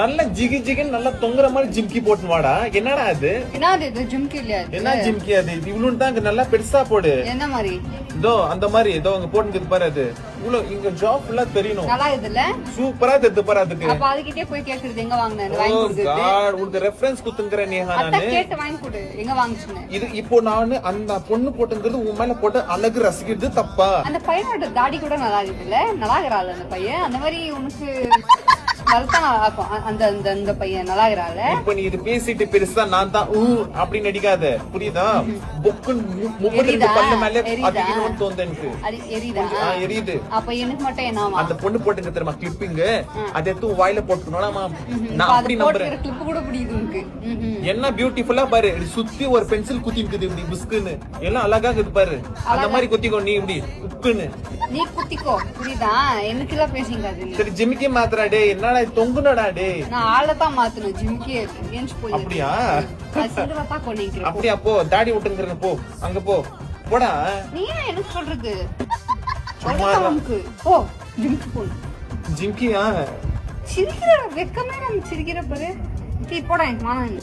நல்ல ஜிகி ஜிகின்னு நல்லா தொங்குற மாதிரி ஜிம்கி போட்டு வாடா. என்னடா அது? என்னது இது? ஜிம்கி இல்லையா? என்ன ஜிம்கி அது? இவ்வளவு தான் நல்லா பெருசா போடு. என்ன மாதிரி? இதோ அந்த மாதிரி ஏதோ அங்க போட்டு பாரு. அது இவ்வளவு இங்க ஜாப் ஃபுல்லா தெரியணும். நல்லா இதுல சூப்பரா தெத்து பாரு. அதுக்கு அப்ப அதுக்கிட்டே போய் கேக்குறது எங்க வாங்குனேன்னு வாங்கி கொடுக்குது. உனக்கு ரெஃபரன்ஸ் குத்துங்கற நேஹா அத நானு கேட்டு வாங்கி கொடு. எங்க வாங்குச்சுன்னு. இது இப்போ நான் அந்த பொண்ணு போட்டுங்கிறது உன் மேல போட்டு அழகு ரசிக்கிறது தப்பா? அந்த பையனோட தாடி கூட நல்லா இருக்குல்ல? நல்லா இருக்கறாள் அந்த பையன். அந்த மாதிரி உனக்கு வளர்த்தா நல்லா இருக்கும். அந்த அந்த அந்த பையன் நல்லா இருக்கறாள். இப்ப நீ இது பேசிட்டு பெருசா நான் தான் அப்படி நடிக்காத, புரியுதா? புக்கு 32 பல்லு மேல அதிகணும் தோணுது எனக்கு. அது எரியுதா? எரியுது. அப்ப எனக்கு மட்டும் என்னவா? அந்த பொண்ணு போட்டுங்க தெரியுமா கிளிப்பிங், அதை எடுத்து வாயில போட்டுக்கணும்னா நான் அப்படி நம்புறேன். கிளிப் கூட பிடிக்குது உனக்கு. என்ன பியூட்டிஃபுல்லா பாரு. சுத்தி ஒரு பென்சில் குத்தி இருக்குது இப்படி புஸ்குன்னு. எல்லாம் அழகா இருக்குது பாரு. அந்த மாதிரி குத்திக்கோ நீ இப்படி உப்புன்னு. நீ குத்திக்கோ, புரியுதா? எனக்கு எல்லாம் பேசிங்காது. சரி ஜிமிக்கி மாத்திரா டே. என்னடா தொங்குனடா டே. நான் ஆளத்தான் மாத்தணும். ஜிமிக்கி ஏஞ்சி போய். அப்படியா? சிறுவப்பா கொண்டிருக்கிறேன். அப்படியா? போ தாடி விட்டுங்கிறங்க. போ அங்க போ போடா. நீ ஏன் எனக்கு சொல்றது? சும்மா போ ஜிமிக்கி போ. ஜிமிக்கியா? சிரிக்கிற வெக்கமே நம்ம சிரிக்கிற பாரு. போடா வாங்க.